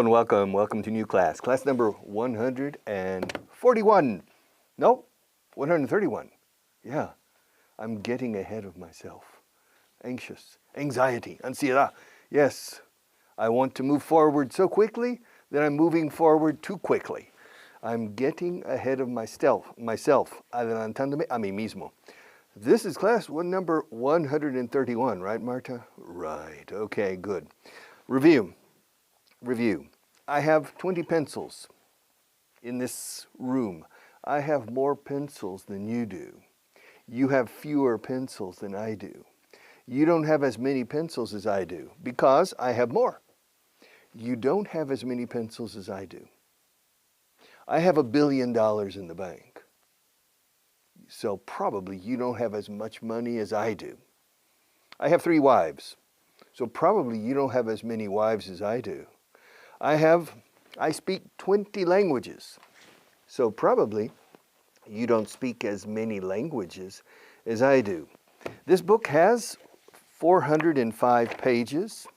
everyone, welcome. Welcome to new class. Class number 141. Nope, 131. Yeah, I'm getting ahead of myself. Anxious, anxiety, ansiedad. Yes, I want to move forward so quickly that I'm moving forward too quickly. I'm getting ahead of myself, adelantándome a mí mismo. This is class number 131, right, Marta? Right, okay, good. Review. I have 20 pencils in this room. I have more pencils than you do. You have fewer pencils than I do. You don't have as many pencils as I do because I have more. You don't have as many pencils as I do. I have $1 billion in the bank. So probably you don't have as much money as I do. I have 3 wives. So probably you don't have as many wives as I do. I speak 20 languages. So probably you don't speak as many languages as I do. This book has 405 pages.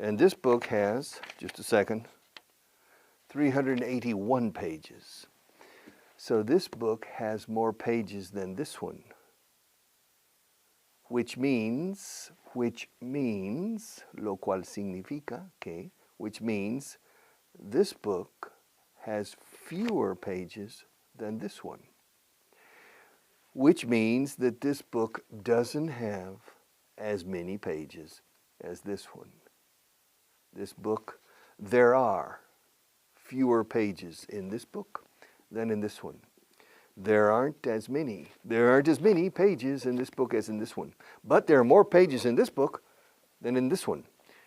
And this book has, just a second, 381 pages. So this book has more pages than this one. Which means, lo cual significa que, which means this book has fewer pages than this one. Which means that this book doesn't have as many pages as this one. This book, there are fewer pages in this book than in this one. There aren't as many pages in this book as in this one. But there are more pages in this book than in this one.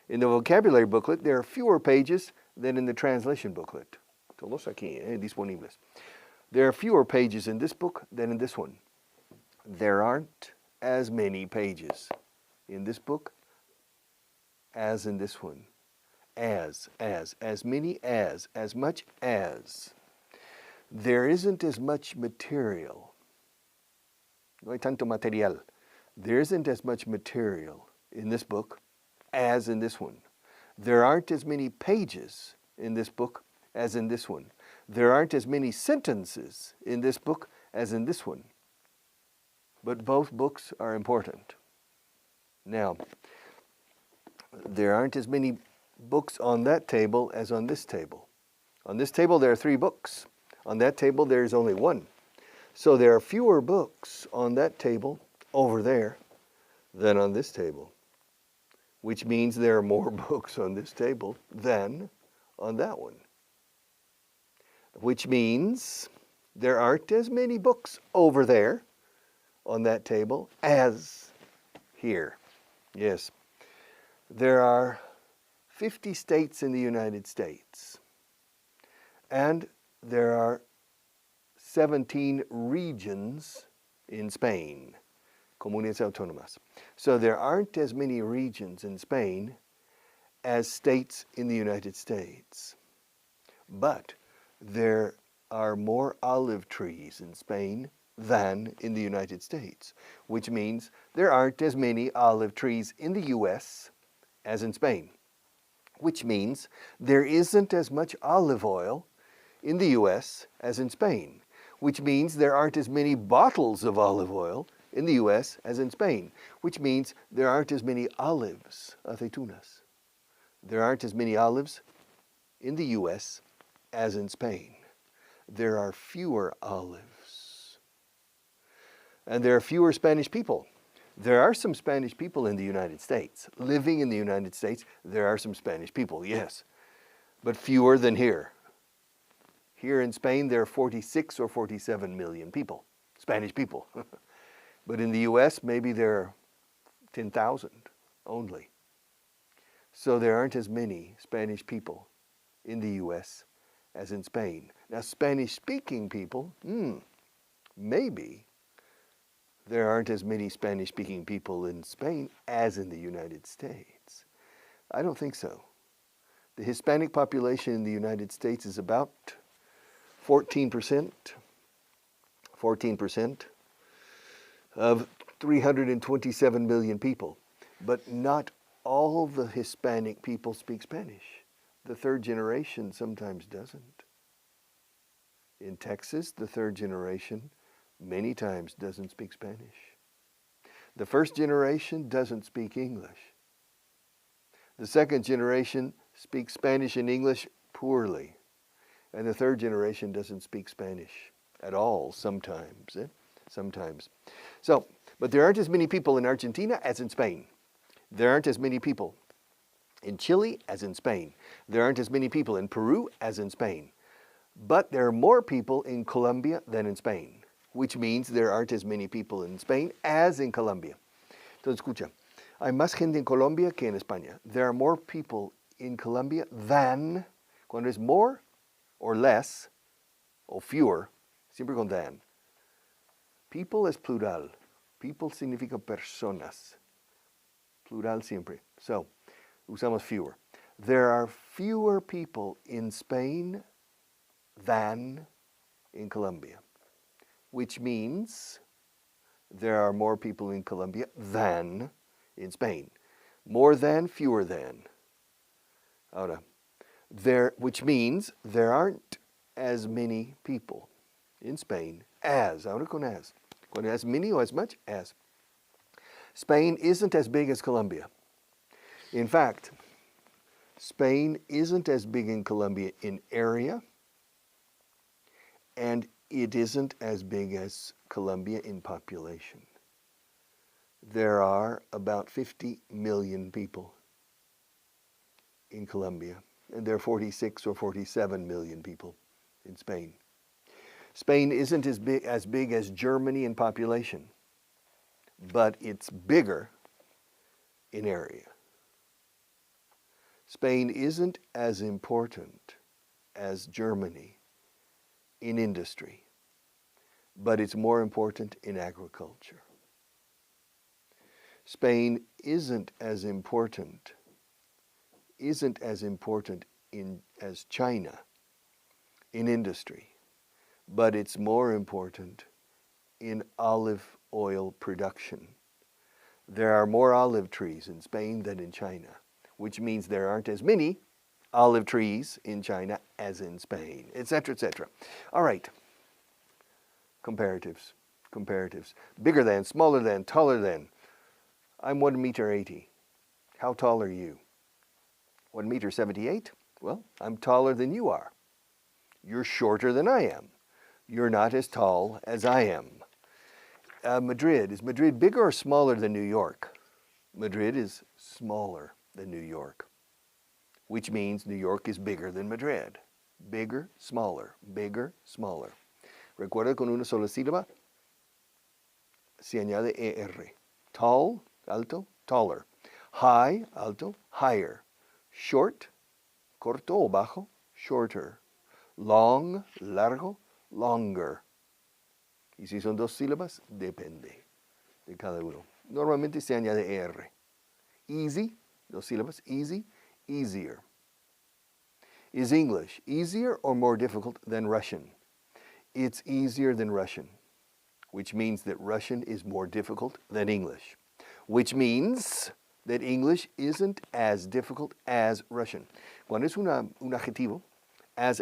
In the vocabulary booklet, there are fewer pages than in the translation booklet. Todos aquí, disponibles. There are fewer pages in this book than in this one. There aren't as many pages in this book as in this one. As many as much as. There isn't as much material. No hay tanto material. There isn't as much material in this book as in this one. There aren't as many pages in this book as in this one. There aren't as many sentences in this book as in this one. But both books are important. Now, there aren't as many books on that table as on this table. On this table there are 3 books. On that table there is only 1. So there are fewer books on that table over there than on this table. Which means there are more books on this table than on that one. Which means there aren't as many books over there on that table as here. Yes. There are 50 states in the United States. And there are 17 regions in Spain, comunidades autónomas. So there aren't as many regions in Spain as states in the United States. But there are more olive trees in Spain than in the United States, which means there aren't as many olive trees in the U.S. as in Spain, which means there isn't as much olive oil in the U.S. as in Spain, which means there aren't as many bottles of olive oil in the U.S. as in Spain, which means there aren't as many olives, aceitunas. There aren't as many olives in the U.S. as in Spain. There are fewer olives. And there are fewer Spanish people. There are some Spanish people in the United States. Living in the United States, there are some Spanish people, yes, but fewer than here. Here in Spain, there are 46 or 47 million people, Spanish people. But in the U.S., maybe there are 10,000 only. So there aren't as many Spanish people in the U.S. as in Spain. Now, Spanish-speaking people, maybe there aren't as many Spanish-speaking people in Spain as in the United States. I don't think so. The Hispanic population in the United States is about 14% of 327 million people. But not all the Hispanic people speak Spanish. the third generation sometimes doesn't. In Texas, the third generation many times doesn't speak Spanish. The first generation doesn't speak English. The second generation speaks Spanish and English poorly. And the third generation doesn't speak Spanish at all sometimes. Sometimes. So, but there aren't as many people in Argentina as in Spain. There aren't as many people in Chile as in Spain. There aren't as many people in Peru as in Spain. But there are more people in Colombia than in Spain, which means there aren't as many people in Spain as in Colombia. Entonces, escucha, hay más gente en Colombia que en España. There are more people in Colombia than, cuando es more or less, o fewer, siempre con than. People es plural. People significa personas. Plural siempre. So, usamos fewer. There are fewer people in Spain than in Colombia, which means there are more people in Colombia than in Spain. More than, fewer than. Ahora, which means there aren't as many people in Spain as. Ahora con as. Con as many or as much as. Spain isn't as big as Colombia. In fact, Spain isn't as big in Colombia in area, and it isn't as big as Colombia in population. There are about 50 million people in Colombia, and there are 46 or 47 million people in Spain. Spain isn't as big as Germany in population, but it's bigger in area. Spain isn't as important as Germany in industry, but it's more important in agriculture. Spain isn't as important as China in industry, but it's more important in olive oil production. There are more olive trees in Spain than in China, which means there aren't as many olive trees in China as in Spain, etc., etc. All right. Comparatives. Bigger than, smaller than, taller than. I'm 1 meter 80. How tall are you? 1 meter 78? Well, I'm taller than you are. You're shorter than I am. You're not as tall as I am. Madrid. Is Madrid bigger or smaller than New York? Madrid is smaller than New York, which means New York is bigger than Madrid. Bigger, smaller, bigger, smaller. Recuerda, con una sola sílaba se añade ER. Tall, alto, taller. High, alto, higher. Short, corto o bajo, shorter. Long, largo, longer. Y si son dos sílabas, depende de cada uno. Normalmente se añade ER. Easy, dos sílabas, easy, easier. Is English easier or more difficult than Russian? It's easier than Russian, which means that Russian is more difficult than English, which means that English isn't as difficult as Russian. Cuando es un adjetivo, as,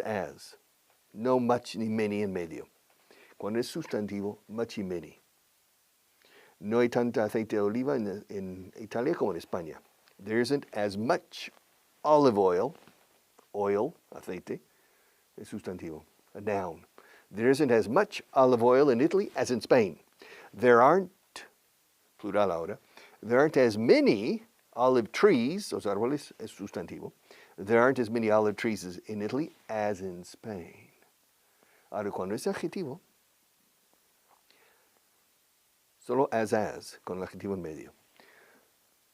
no much ni many en medio. Cuando es sustantivo, much y many. No hay tanta aceite de oliva en Italia como en España. There isn't as much olive oil, aceite, es sustantivo, a noun. There isn't as much olive oil in Italy as in Spain. There aren't, plural ahora, there aren't as many olive trees, los árboles es sustantivo, there aren't as many olive trees in Italy as in Spain. Ahora, cuando es adjetivo, solo as, con el adjetivo en medio.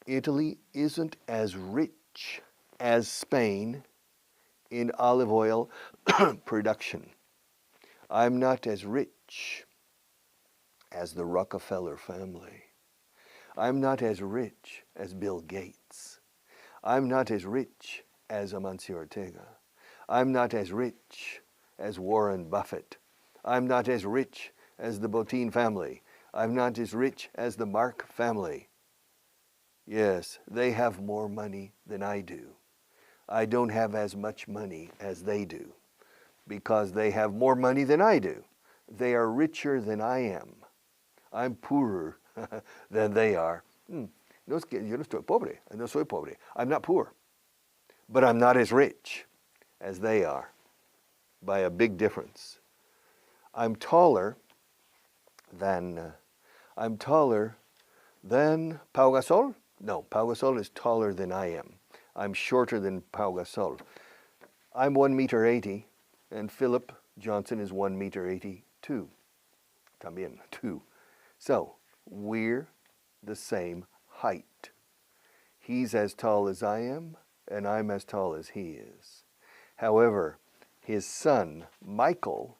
Italy isn't as rich as Spain in olive oil production. I'm not as rich as the Rockefeller family. I'm not as rich as Bill Gates. I'm not as rich as Amancio Ortega. I'm not as rich as Warren Buffett. I'm not as rich as the Botín family. I'm not as rich as the Mark family. Yes, they have more money than I do. I don't have as much money as they do because they have more money than I do. They are richer than I am. I'm poorer than they are. No es que yo no estoy pobre. No soy pobre. I'm not poor. But I'm not as rich as they are by a big difference. I'm taller than Pau Gasol. No, Pau Gasol is taller than I am. I'm shorter than Pau Gasol. I'm 1 meter 80, and Philip Johnson is 1 meter 82. También, 2. So, we're the same height. He's as tall as I am, and I'm as tall as he is. However, his son, Michael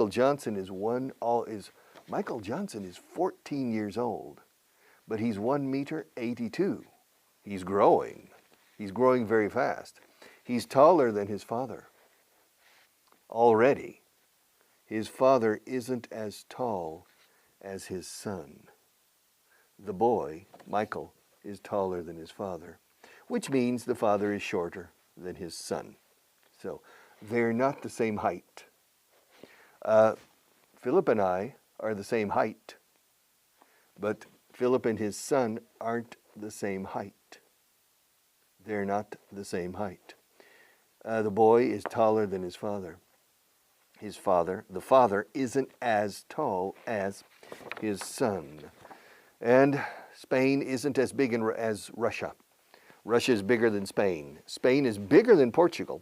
Johnson is 14 years old, but he's 1 meter 82. He's growing. He's growing very fast. He's taller than his father. Already, his father isn't as tall as his son. The boy, Michael, is taller than his father, which means the father is shorter than his son. So they're not the same height. Philip and I are the same height, but Philip and his son aren't the same height. They're not the same height. The boy is taller than his father. The father isn't as tall as his son. And Spain isn't as big as Russia. Russia is bigger than Spain. Spain is bigger than Portugal.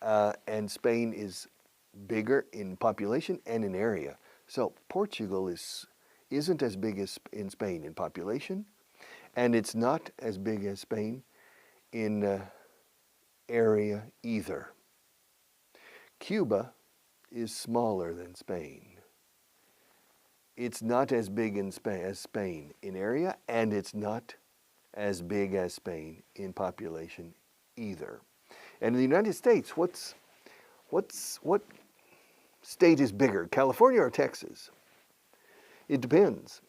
And Spain is bigger in population and in area. So Portugal isn't as big as in Spain in population, and it's not as big as Spain in area either. Cuba is smaller than Spain. It's not as big as Spain in area, and it's not as big as Spain in population either. And in the United States, what state is bigger, California or Texas? It depends.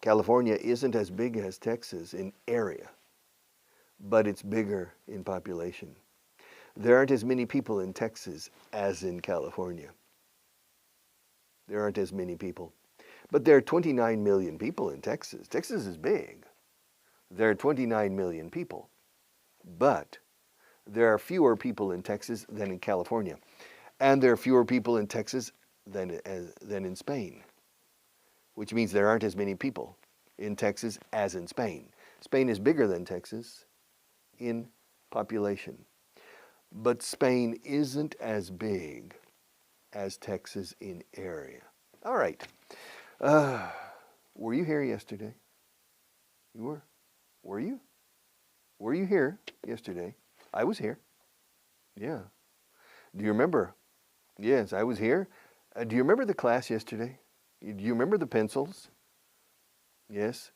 California isn't as big as Texas in area, but it's bigger in population. There aren't as many people in Texas as in California. There aren't as many people. But there are 29 million people in Texas. Texas is big. There are 29 million people. But there are fewer people in Texas than in California. And there are fewer people in Texas than in Spain, which means there aren't as many people in Texas as in Spain. Spain is bigger than Texas in population. But Spain isn't as big as Texas in area. All right. Were you here yesterday? You were? Were you? Were you here yesterday? I was here. Yeah. Do you remember? Yes, I was here. Do you remember the class yesterday? Do you remember the pencils? Yes.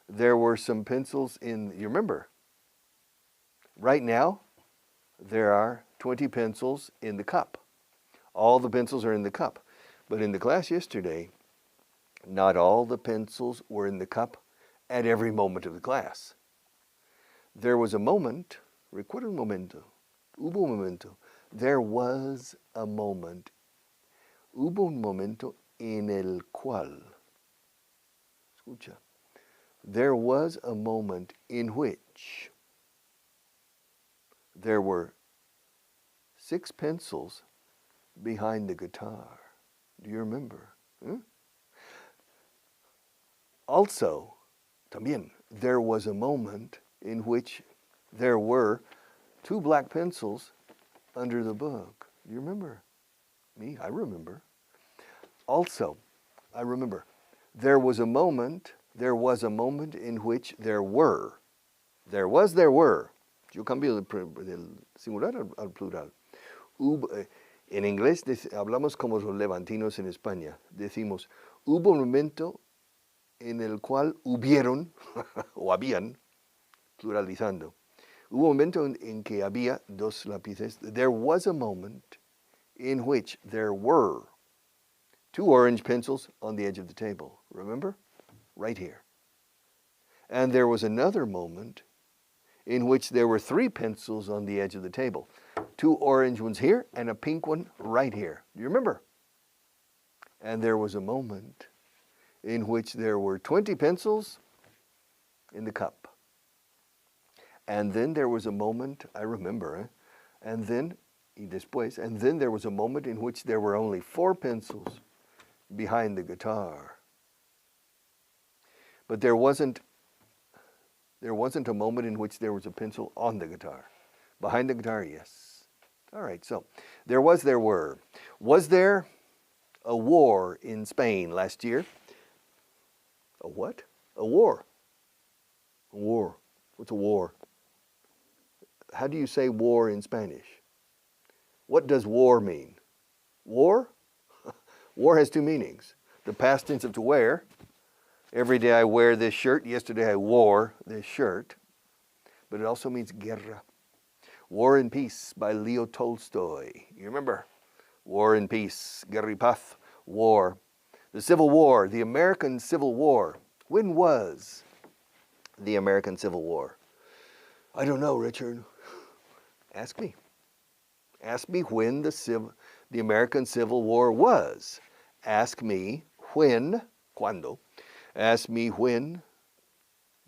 There were some pencils you remember? Right now, there are 20 pencils in the cup. All the pencils are in the cup. But in the class yesterday, not all the pencils were in the cup at every moment of the class. There was a moment, recuerda un momento, hubo un momento, there was a moment, hubo un momento en el cual, escucha, there was a moment in which there were 6 pencils behind the guitar. Do you remember? Also, también, there was a moment in which there were 2 black pencils under the book. Do you remember? Me, I remember. Also, I remember, there was a moment in which there were. Yo cambio del singular al plural. En inglés hablamos como los levantinos en España. Decimos, hubo un momento en el cual hubieron, o habían, pluralizando. Hubo un momento en que había 2 lápices. There was a moment in which there were 2 orange pencils on the edge of the table. Remember? Right here. And there was another moment in which there were 3 pencils on the edge of the table. 2 orange ones here and a pink one right here. Do you remember? And there was a moment in which there were 20 pencils in the cup. And then there was a moment, I remember, and then there was a moment in which there were only 4 pencils behind the guitar. But there wasn't a moment in which there was a pencil on the guitar. Behind the guitar, yes. All right, so there were. Was there a war in Spain last year? A what? A war. A war. What's a war? How do you say war in Spanish? What does war mean? War? War has 2 meanings. The past tense of to wear. Every day I wear this shirt. Yesterday I wore this shirt. But it also means guerra. War and Peace by Leo Tolstoy. You remember? War and Peace, Guerra y Paz, war. The Civil War, the American Civil War. When was the American Civil War? I don't know, Richard. Ask me. Ask me when the American Civil War was. Ask me when, cuando. Ask me when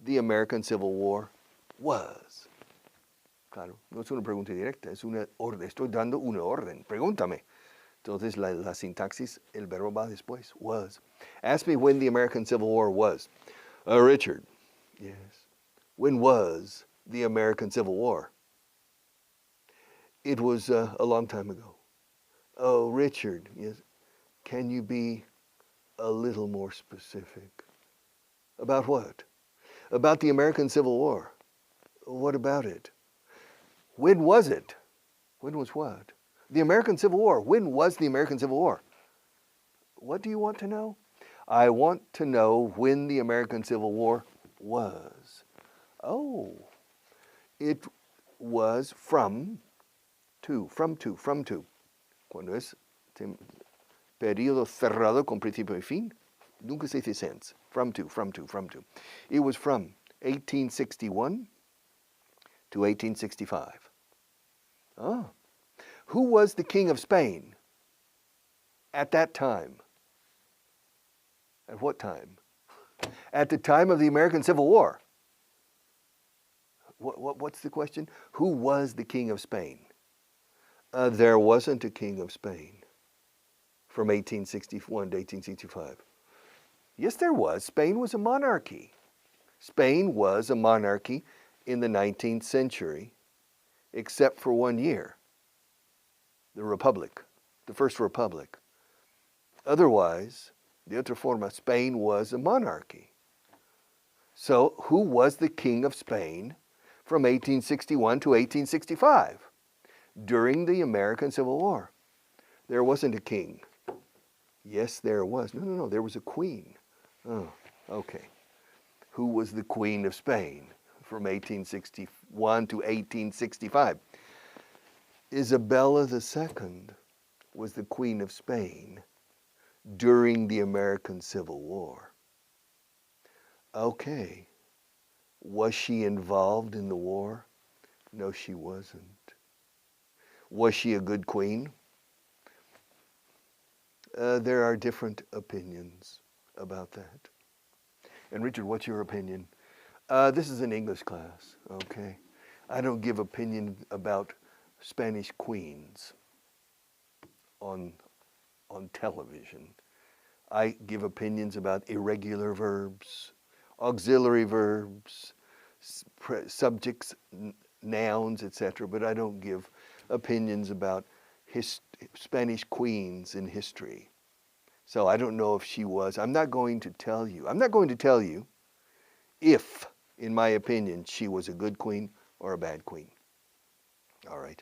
the American Civil War was. Claro, no es una pregunta directa, es una orden. Estoy dando una orden. Pregúntame. Entonces la sintaxis, el verbo va después. Was. Ask me when the American Civil War was. Richard. Yes. When was the American Civil War? It was a long time ago. Oh, Richard. Yes. Can you be a little more specific? About what? About the American Civil War. What about it? When was it? When was what? The American Civil War. When was the American Civil War? What do you want to know? I want to know when the American Civil War was. Oh, it was from to. Cuando es periodo cerrado con principio y fin, nunca se dice since. From to. It was from 1861 to 1865. Oh. Who was the king of Spain at that time? At what time? At the time of the American Civil War. What's the question? Who was the king of Spain? There wasn't a king of Spain from 1861 to 1865. Yes, there was. Spain was a monarchy. Spain was a monarchy in the 19th century, except for 1 year. The Republic, the First Republic. Otherwise, de otra forma, Spain was a monarchy. So, who was the king of Spain from 1861 to 1865? During the American Civil War. There wasn't a king. Yes, there was. No, there was a queen. Oh, okay. Who was the Queen of Spain from 1861 to 1865? Isabella II was the Queen of Spain during the American Civil War. Okay. Was she involved in the war? No, she wasn't. Was she a good queen? There are different opinions about that. And Richard, what's your opinion? This is an English class, okay? I don't give opinion about Spanish queens on television. I give opinions about irregular verbs, auxiliary verbs, subjects, nouns, etc., but I don't give opinions about Spanish queens in history. So I don't know if she was. I'm not going to tell you if, in my opinion, she was a good queen or a bad queen. All right.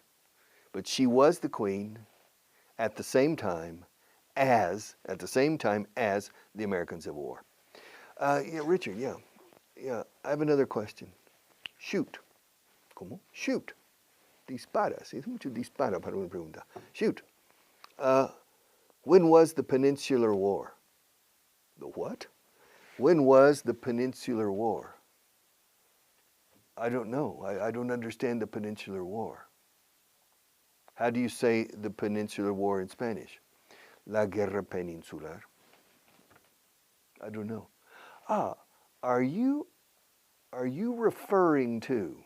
But she was the queen at the same time as the American Civil War. Richard, yeah. I have another question. Shoot. ¿Cómo? Shoot. Dispara. Sí, es mucho dispara para una pregunta. Shoot. When was the Peninsular War? The what? When was the Peninsular War? I don't know. I don't understand the Peninsular War. How do you say the Peninsular War in Spanish? La Guerra Peninsular. I don't know. Ah, are you referring to?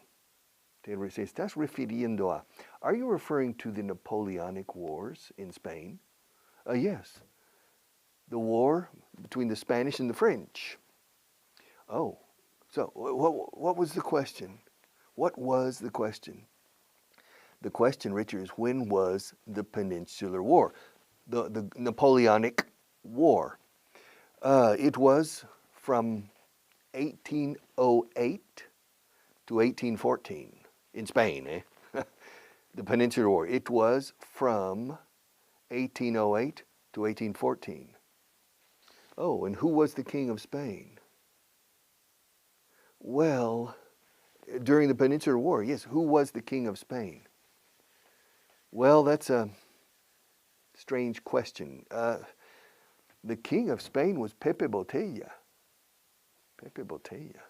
Se estás refiriendo a. Are you referring to the Napoleonic Wars in Spain? Yes. The war between the Spanish and the French. Oh, so what was the question? What was the question? The question, Richard, is when was the Peninsular War? The Napoleonic War. It was from 1808 to 1814 in Spain, eh? The Peninsular War. It was from 1808 to 1814. Oh, and who was the King of Spain? Well, during the Peninsular War, yes, who was the King of Spain? Well, that's a strange question. The King of Spain was Pepe Botella. Pepe Botella.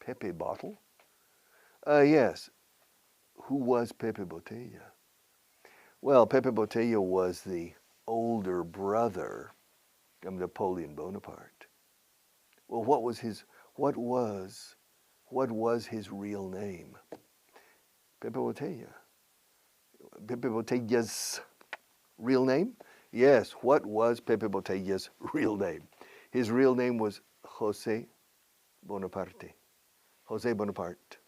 Pepe Bottle? Yes. Who was Pepe Botella? Well, Pepe Botella was the older brother of Napoleon Bonaparte. Well, what was his real name? Pepe Botella. Pepe Botella's real name? Yes, what was Pepe Botella's real name? His real name was Jose Bonaparte. Jose Bonaparte.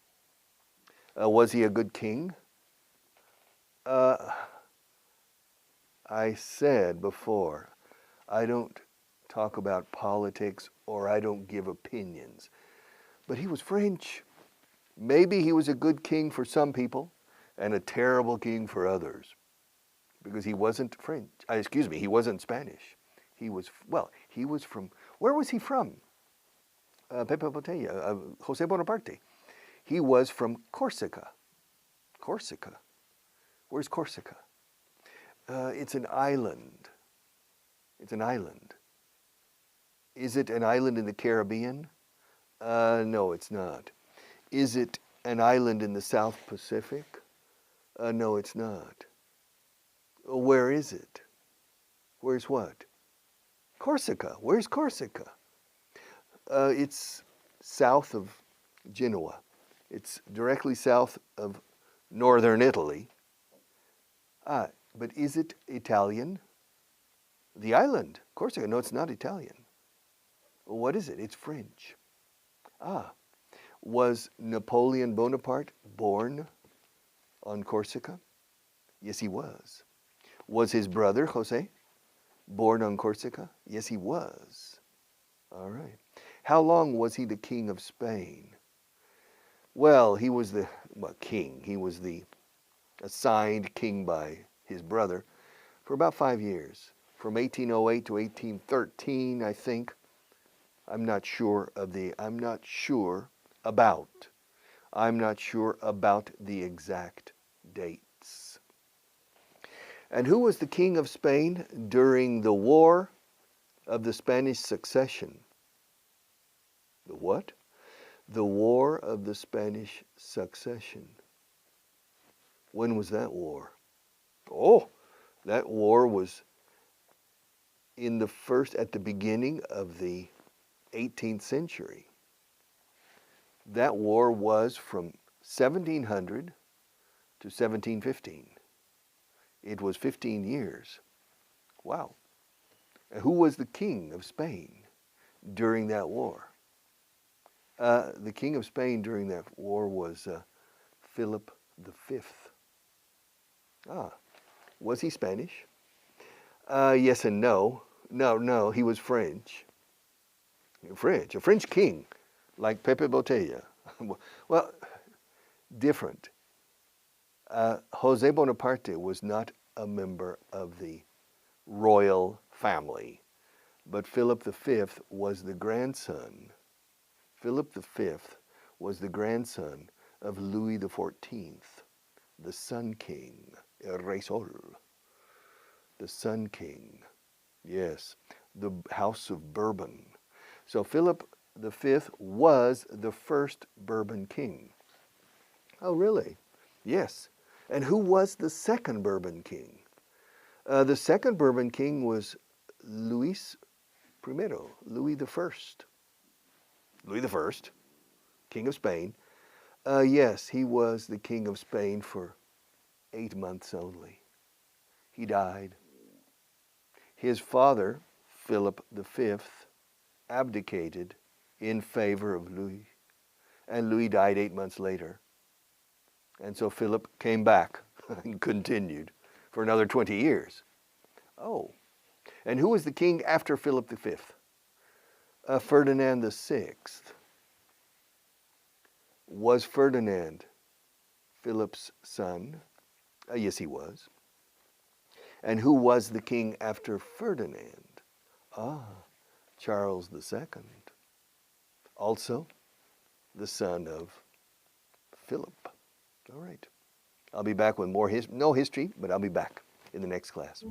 Was he a good king? I said before, I don't talk about politics or I don't give opinions. But he was French. Maybe he was a good king for some people and a terrible king for others because he wasn't French. He wasn't Spanish. He was from, where was he from? Pepe Botella, Jose Bonaparte. He was from Corsica. Corsica. Where's Corsica? It's an island. It's an island. Is it an island in the Caribbean? No, it's not. Is it an island in the South Pacific? No, it's not. Where is it? Where's what? Corsica. Where's Corsica? It's south of Genoa. It's directly south of northern Italy. But is it Italian? The island, Corsica. No, it's not Italian. What is it? It's French. Was Napoleon Bonaparte born on Corsica? Yes, he was. Was his brother, Jose, born on Corsica? Yes, he was. All right. How long was he the king of Spain? Well, he was the king. He was the assigned king by his brother for about 5 years, from 1808 to 1813, I think. I'm not sure about the exact dates. And who was the king of Spain during the War of the Spanish Succession? The what? The War of the Spanish Succession. When was that war? Oh, that war was at the beginning of the 18th century. That war was from 1700 to 1715. It was 15 years. Wow. And who was the king of Spain during that war? The king of Spain during that war was Philip V. Was he Spanish? Yes and no. No, he was French. A French king, like Pepe Botella. Well, different. Jose Bonaparte was not a member of the royal family, but Philip V was the grandson. Philip V was the grandson of Louis XIV, the Sun King, El Rey Sol, the Sun King. Yes, the House of Bourbon. So Philip V was the first Bourbon king. Oh, really? Yes. And who was the second Bourbon king? The second Bourbon king was Louis Primero, Louis the First. Louis the First, King of Spain. Yes, he was the King of Spain for 8 months only. He died. His father, Philip V, abdicated in favor of Louis, and Louis died 8 months later. And so Philip came back and continued for another 20 years. Oh, and who was the king after Philip V? Ferdinand VI. Was Ferdinand Philip's son? Yes, he was. And who was the king after Ferdinand? Ah, Charles II. Also the son of Philip. All right. I'll be back with more no history, but I'll be back in the next class.